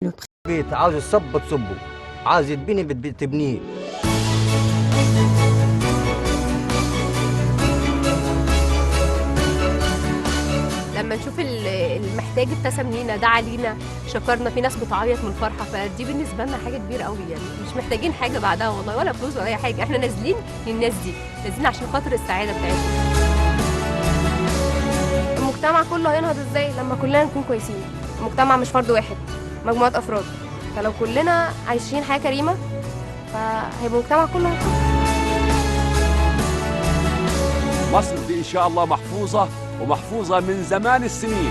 Le بيت عاوز الصب تصبه، عاوز يتبني تبنيه. لما نشوف المحتاج ابتسم لينا، دعا لينا، شكرنا، في ناس بتعيط من الفرحه، فدي بالنسبه لنا حاجه كبيره قوي. يعني مش محتاجين حاجه بعدها والله، ولا فلوس ولا اي حاجه، احنا نازلين للناس دي، نازلين عشان خاطر السعاده بتاعتهم. المجتمع كله هينهض ازاي لما كلنا نكون كويسين؟ المجتمع مش فرد واحد، مجموعه افراد، فلو كلنا عايشين حياه كريمه فهيبقى المجتمع كله هيتحسن. مصر دي إن شاء الله محفوظة ومحفوظة من زمان السنين.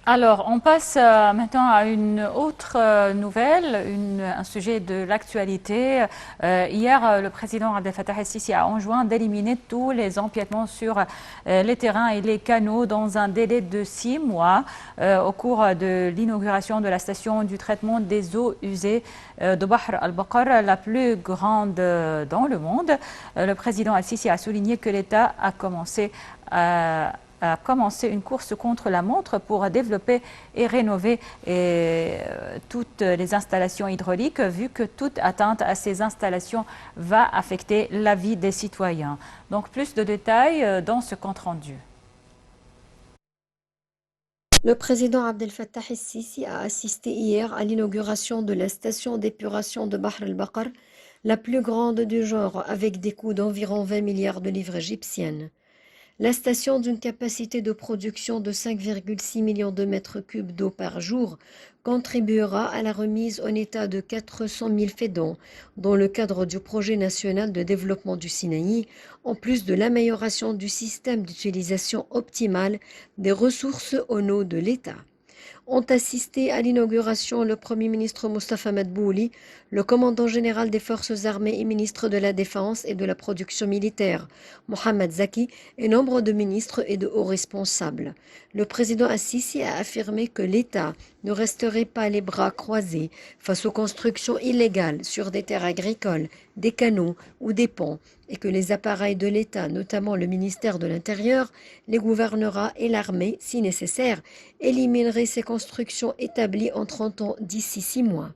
Alors, on passe maintenant à une autre nouvelle, un sujet de l'actualité. Hier, le président Abdel Fattah el-Sisi a enjoint d'éliminer tous les empiètements sur les terrains et les canaux dans un délai de 6 mois au cours de l'inauguration de la station du traitement des eaux usées de Bahr al-Bakr, la plus grande dans le monde. Le président el-Sisi a souligné que l'État a commencé une course contre la montre pour développer et rénover toutes les installations hydrauliques, vu que toute atteinte à ces installations va affecter la vie des citoyens. Donc plus de détails dans ce compte-rendu. Le président Abdel Fattah el-Sisi a assisté hier à l'inauguration de la station d'épuration de Bahr al-Bakr, la plus grande du genre, avec des coûts d'environ 20 milliards de livres égyptiennes. La station, d'une capacité de production de 5,6 millions de mètres cubes d'eau par jour, contribuera à la remise en état de 400 000 fédons dans le cadre du projet national de développement du Sinaï, en plus de l'amélioration du système d'utilisation optimale des ressources en eau de l'État. Ont assisté à l'inauguration le Premier ministre Mostafa Madbouli, le commandant général des forces armées et ministre de la Défense et de la production militaire, Mohamed Zaki, et nombre de ministres et de hauts responsables. Le président Assisi a affirmé que l'État ne resterait pas les bras croisés face aux constructions illégales sur des terres agricoles, des canaux ou des ponts, et que les appareils de l'État, notamment le ministère de l'Intérieur, les gouvernements et l'armée, si nécessaire, élimineraient ces constructions établies en 30 ans d'ici 6 mois.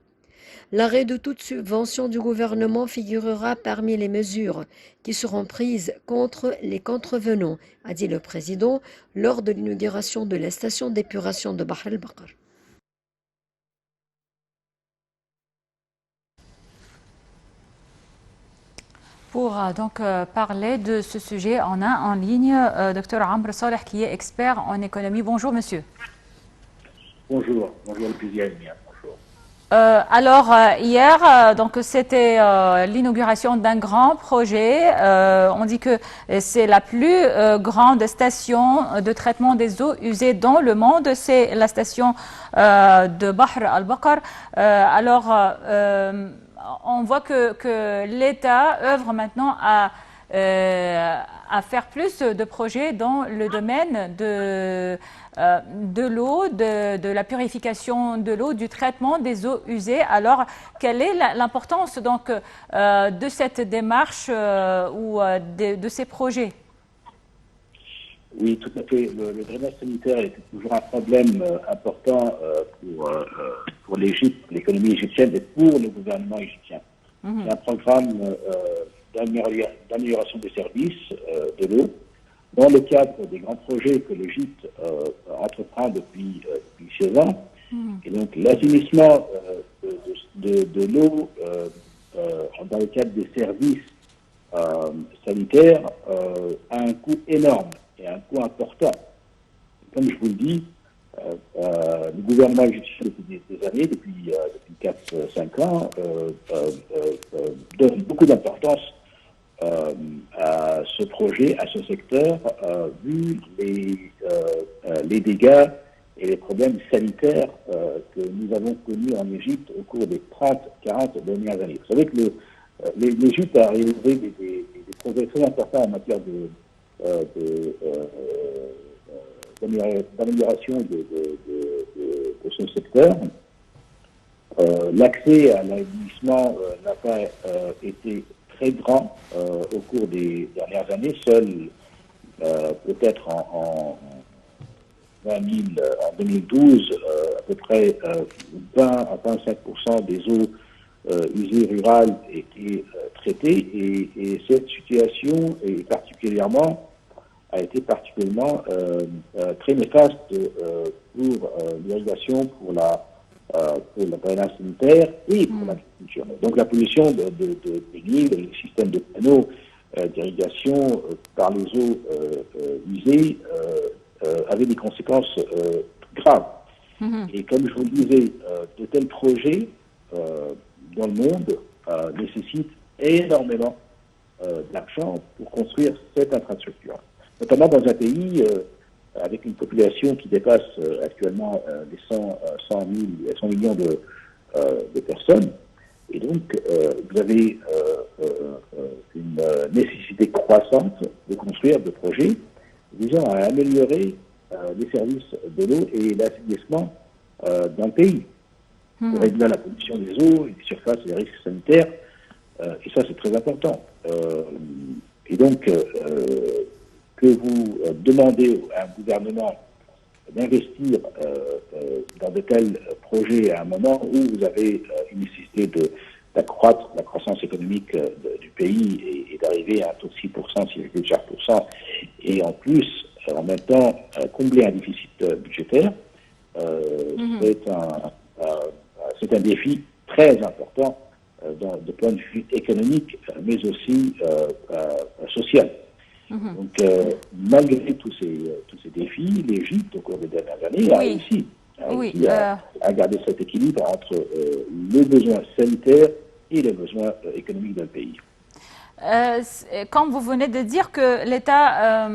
L'arrêt de toute subvention du gouvernement figurera parmi les mesures qui seront prises contre les contrevenants, a dit le président lors de l'inauguration de la station d'épuration de Bahr al-Bakr. Pour donc parler de ce sujet, on a en ligne Dr Amr Saleh qui est expert en économie. Bonjour monsieur. Bonjour, bonjour le plaisir. Bonjour. Alors hier, donc c'était l'inauguration d'un grand projet. On dit que c'est la plus grande station de traitement des eaux usées dans le monde. C'est la station de Bahr al-Bakr. On voit que l'État œuvre maintenant à faire plus de projets dans le domaine de l'eau, de la purification de l'eau, du traitement des eaux usées. Alors, quelle est l'importance donc de cette démarche ou de ces projets? Oui, tout à fait. Le drainage sanitaire est toujours un problème important pour l'Égypte, l'économie égyptienne et pour le gouvernement égyptien. C'est un programme d'amélioration des services de l'eau dans le cadre des grands projets que l'Égypte entreprend depuis 16 ans. Et donc l'assainissement de l'eau dans le cadre des services sanitaires a un coût énorme et un coût important. Comme je vous le dis, le gouvernement égyptien depuis des années, depuis 4-5 ans, donne beaucoup d'importance à ce projet, à ce secteur, vu les dégâts et les problèmes sanitaires que nous avons connus en Égypte au cours des 30-40 dernières années. Vous savez que l'Égypte a réalisé des progrès très importants en matière d'amélioration de ce secteur. L'accès à l'assainissement n'a pas été très grand au cours des dernières années. Seuls, peut-être en 2012, à peu près 20 à 25% des eaux usées rurales étaient traitées, et cette situation a été particulièrement très néfaste pour l'irrigation, pour le drainage sanitaire et pour l'agriculture. Donc la pollution des nids, les systèmes de canaux d'irrigation par les eaux usées avait des conséquences graves. Et comme je vous le disais, de tels projets dans le monde nécessitent énormément d'argent pour construire cette infrastructure. Notamment dans un pays avec une population qui dépasse actuellement les 100 millions de personnes. Et donc, vous avez une nécessité croissante de construire des projets visant à améliorer les services de l'eau et l'assainissement dans le pays, pour réduire la pollution des eaux et des surfaces et les risques sanitaires. Et ça, c'est très important. Et donc, que vous demandez à un gouvernement d'investir dans de tels projets à un moment où vous avez une nécessité d'accroître la croissance économique du pays et d'arriver à un taux de 6%, 6,4%, et en plus, en même temps, combler un déficit budgétaire, c'est un défi très important de point de vue économique, mais aussi social. Donc, malgré tous ces défis, l'Égypte, au cours des dernières années, a réussi à garder cet équilibre entre les besoins sanitaires et les besoins économiques d'un pays. Quand vous venez de dire que l'État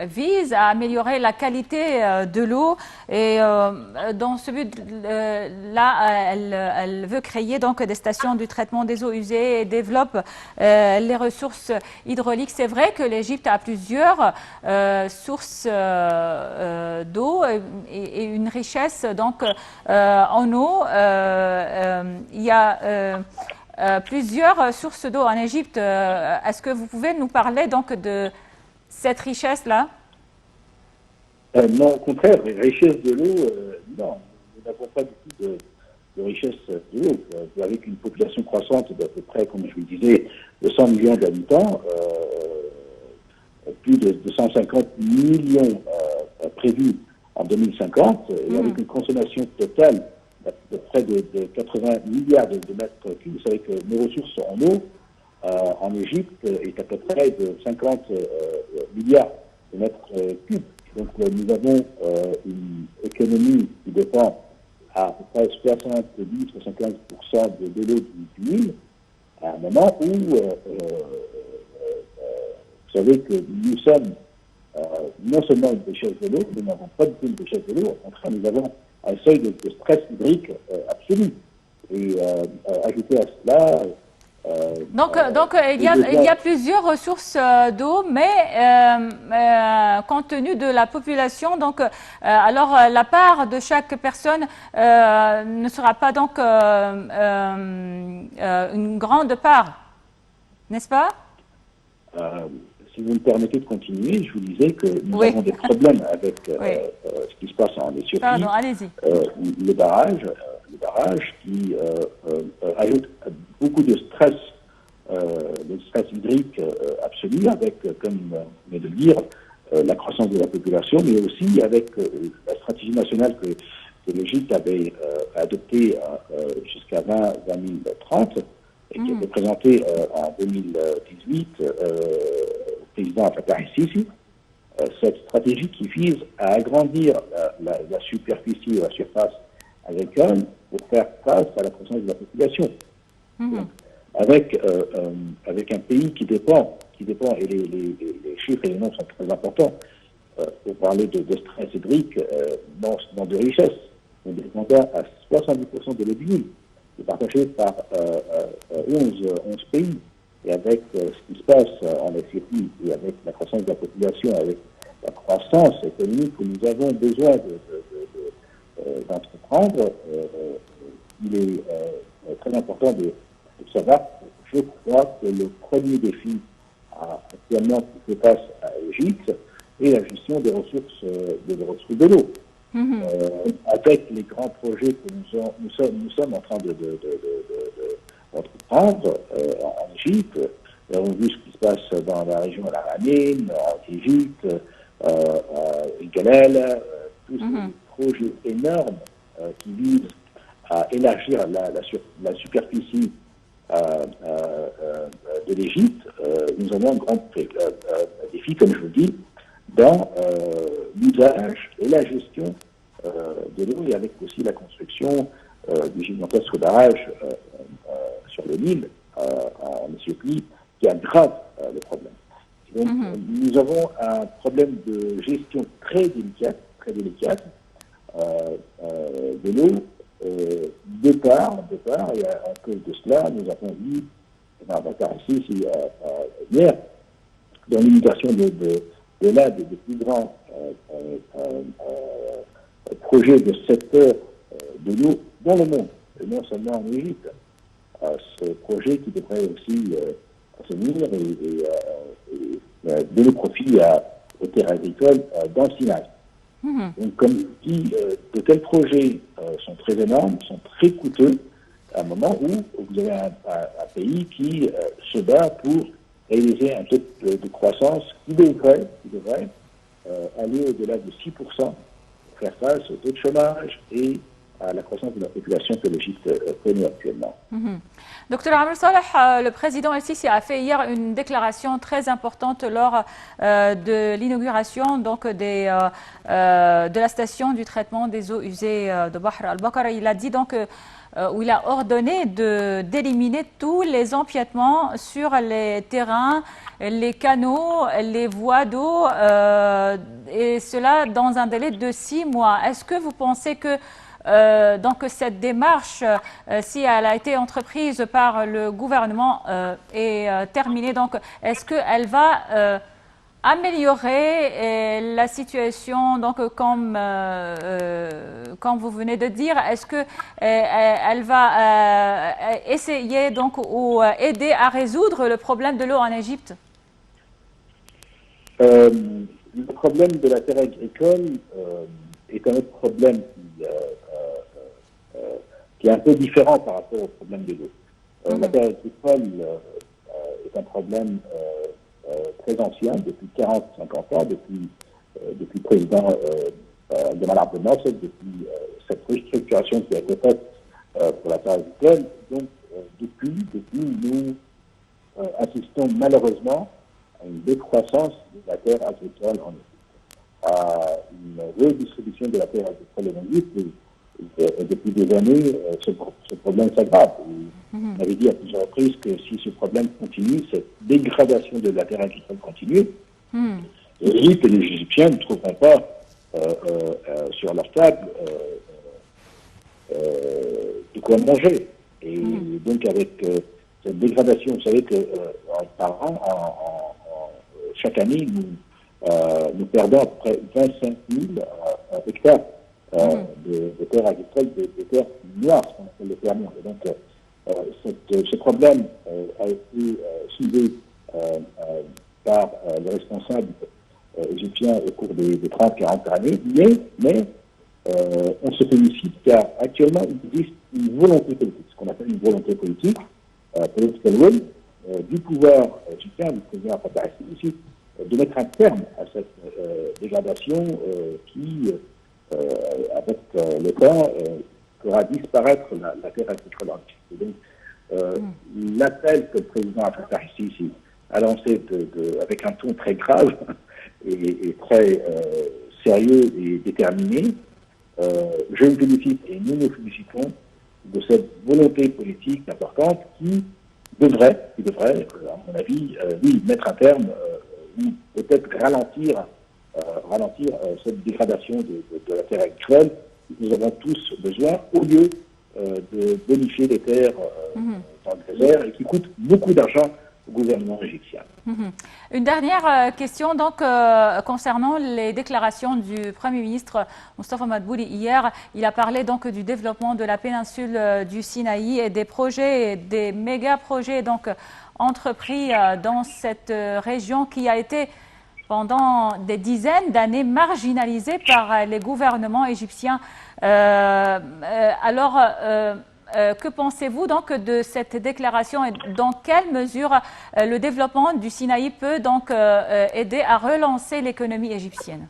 vise à améliorer la qualité de l'eau, et dans ce but-là, elle veut créer donc des stations de traitement des eaux usées et développe les ressources hydrauliques. C'est vrai que l'Égypte a plusieurs sources d'eau et une richesse donc en eau. Il y a plusieurs sources d'eau en Égypte. Est-ce que vous pouvez nous parler donc de cette richesse-là? Non, au contraire, richesse de l'eau, non. Nous n'avons pas du tout de richesse de l'eau. Avec une population croissante d'à peu près, comme je vous le disais, de 100 millions d'habitants, plus de 250 millions prévus en 2050, et avec une consommation totale de près de 80 milliards de mètres cubes. Vous savez que nos ressources en eau en Égypte est à peu près de 50 milliards de mètres cubes. Donc nous avons une économie qui dépend à peu près 70-75% de l'eau du Nil, à un moment où vous savez que nous sommes non seulement une richesse de l'eau, nous n'avons pas du tout une richesse de l'eau, au contraire, nous avons un seuil de stress hydrique absolu. Et ajouter à cela... Donc il y a plusieurs ressources d'eau, mais compte tenu de la population, donc alors la part de chaque personne ne sera pas donc une grande part, n'est-ce pas? Si vous me permettez de continuer, je vous disais que nous avons des problèmes avec ce qui se passe en Éthiopie. Pardon, allez-y. Les barrages qui ajoutent beaucoup de stress hydrique absolu, avec, comme vous venez de le dire, la croissance de la population, mais aussi avec la stratégie nationale que l'Égypte avait adoptée jusqu'à 2030, et qui a été présentée en 2018 au président Fattah el-Sisi. Cette stratégie qui vise à agrandir la superficie et la surface agricole pour faire face à la croissance de la population. Donc, avec un pays qui dépend, et les chiffres et les noms sont très importants, pour parler de stress hydrique, non de richesse. Nous dépendons à 70% de l'eau du Nil, qui est partagée par 11 pays. Et avec ce qui se passe en Éthiopie, et avec la croissance de la population, avec la croissance économique que nous avons besoin d'entreprendre, il est très important de savoir je crois que le premier défi actuellement qui se passe à l'Égypte est la gestion des ressources de l'eau. Avec les grands projets que nous sommes en train d'entreprendre en Égypte, nous avons vu ce qui se passe dans la région de l'Aramine, en Égypte, Galil, tous ces projets énormes qui visent à élargir la superficie de l'Égypte. Nous avons un grand défi, comme je vous dis, dans l'usage et la gestion de l'eau, et avec aussi la construction du gigantesque barrage sur le Nil en Éthiopie, qui aggrave le problème. Donc, nous avons un problème de gestion très délicate de l'eau. De part, et à cause de cela, nous avons vu, hier, dans l'immigration de l'un des plus grands projets de secteur de l'eau dans le monde, et non seulement en Égypte. Ce projet qui devrait aussi venir et donner profit aux terres agricoles dans le Sinaï. Donc, comme je dis, de tels projets sont très énormes, sont très coûteux, à un moment où vous avez un pays qui se bat pour réaliser un taux de croissance qui devrait aller au-delà de 6%, pour faire face au taux de chômage et à la croissance de la population que l'Égypte connaît actuellement. Docteur Amr Saleh, le président El-Sisi a fait hier une déclaration très importante lors de l'inauguration de la station du traitement des eaux usées de Bahr al-Bakar. Il a dit donc où il a ordonné d'éliminer tous les empiètements sur les terrains, les canaux, les voies d'eau, et cela dans un délai de 6 mois. Est-ce que vous pensez que donc cette démarche, si elle a été entreprise par le gouvernement et terminée, donc est-ce qu'elle va améliorer la situation, donc comme vous venez de dire, est-ce que elle va essayer donc ou aider à résoudre le problème de l'eau en Égypte? Le problème de la terre agricole est un autre problème qui est un peu différent par rapport au problème de l'eau. La terre agricole est un problème très ancien, depuis 40-50 ans, depuis le président Gamal Abdel Nasser, depuis cette restructuration qui a été faite pour la terre agricole. Donc, depuis, nous assistons malheureusement à une décroissance de la terre agricole en Égypte, à une redistribution de la terre agricole en Égypte. Et depuis des années, ce problème s'aggrave. On avait dit à plusieurs reprises que si ce problème continue, cette dégradation de la terre agricole continue, l'Égypte et les Égyptiens ne trouveront pas sur leur table de quoi manger. Et donc avec cette dégradation, vous savez que par an, chaque année, nous perdons à peu près 25 000 hectares de terres agricoles, de terres noires, ce qu'on appelle les terres noires. Et donc, ce problème a été soulevé par les responsables égyptiens au cours des 30-40 années, mais on se félicite car actuellement il existe une volonté politique, ce qu'on appelle une volonté politique, political will, du pouvoir égyptien, du président Fattah al-Sisi, de mettre un terme à cette dégradation qui, avec le temps, fera disparaître la terre agricole en Égypte. Et donc, l'appel que le président Fattah al-Sisi a lancé avec un ton très grave et très sérieux et déterminé, je me félicite et nous nous félicitons de cette volonté politique importante qui devrait, à mon avis, oui, mettre un terme ou peut-être ralentir cette dégradation de la terre actuelle. Nous avons tous besoin, au lieu de bonifier les terres dans le désert et qui coûtent beaucoup d'argent au gouvernement égyptien. Mhm. Une dernière question donc concernant les déclarations du Premier ministre Moustapha Madbouli hier. Il a parlé donc du développement de la péninsule du Sinaï et des projets, des méga projets donc entrepris dans cette région qui a été pendant des dizaines d'années marginalisée par les gouvernements égyptiens. Que pensez-vous donc de cette déclaration et dans quelle mesure le développement du Sinaï peut donc aider à relancer l'économie égyptienne?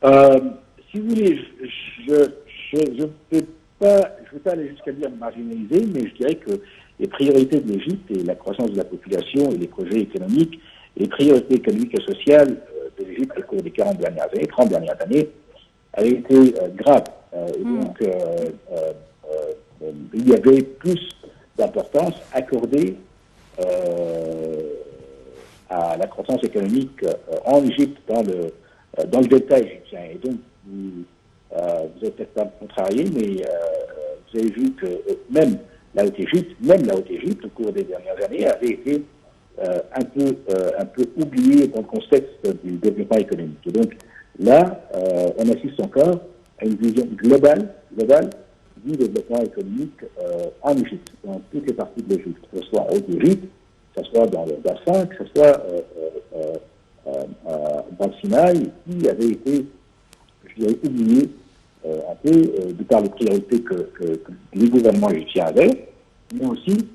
Si vous voulez, je ne vais pas aller jusqu'à dire marginaliser, mais je dirais que les priorités de l'Égypte et la croissance de la population et les projets économiques, les priorités économiques et sociales de l'Égypte au cours des 30 dernières années avaient été graves. Et donc, il y avait plus d'importance accordée à la croissance économique en Égypte, dans le delta égyptien. Et donc, vous êtes peut-être pas contrarié, mais vous avez vu que même la Haute-Égypte, au cours des dernières années, avait été un peu oubliée dans le contexte du développement économique. Et donc, là, on assiste encore à une vision globale du développement économique en Égypte, dans toutes les parties de l'Égypte, que ce soit en Haute-Égypte, que ce soit dans le bassin, que ce soit dans le Sinaï, qui avait été, je dirais, oublié un peu de par les priorités que les gouvernements égyptiens avaient, mais aussi,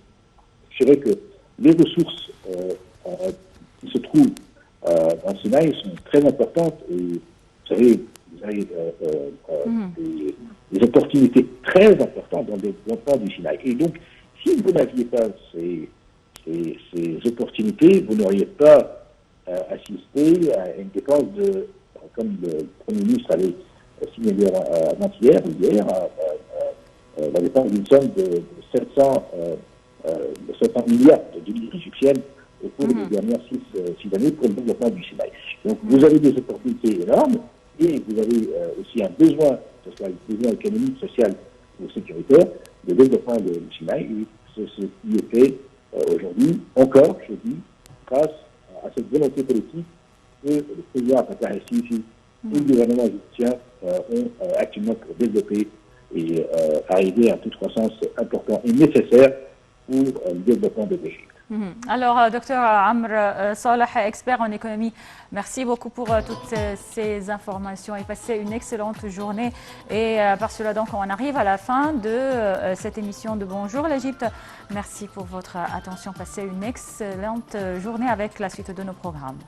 je dirais que les ressources qui se trouvent dans le Sinaï sont très importantes et vous savez, des opportunités très importantes dans le développement du Sinaï. Et donc, si vous n'aviez pas ces opportunités, vous n'auriez pas assisté à une dépense comme le Premier ministre avait signalé avant-hier, la dépense d'une somme de 700 milliards de livres égyptiennes au cours des dernières 6 années pour le développement du Sinaï. Donc, vous avez des opportunités énormes et vous avez aussi un besoin, que ce soit un besoin économique, social ou sécuritaire, de développement du Sinaï. Et c'est ce qui est fait aujourd'hui, encore, je dis, grâce à cette volonté politique que le président Fattah el-Sisi et le gouvernement égyptien ont actuellement pour développer et arriver à un taux de croissance important et nécessaire pour le développement de l'Égypte. Alors, docteur Amr Saleh, expert en économie, merci beaucoup pour toutes ces informations et passez une excellente journée. Et par cela, donc, on arrive à la fin de cette émission de Bonjour l'Égypte. Merci pour votre attention. Passez une excellente journée avec la suite de nos programmes.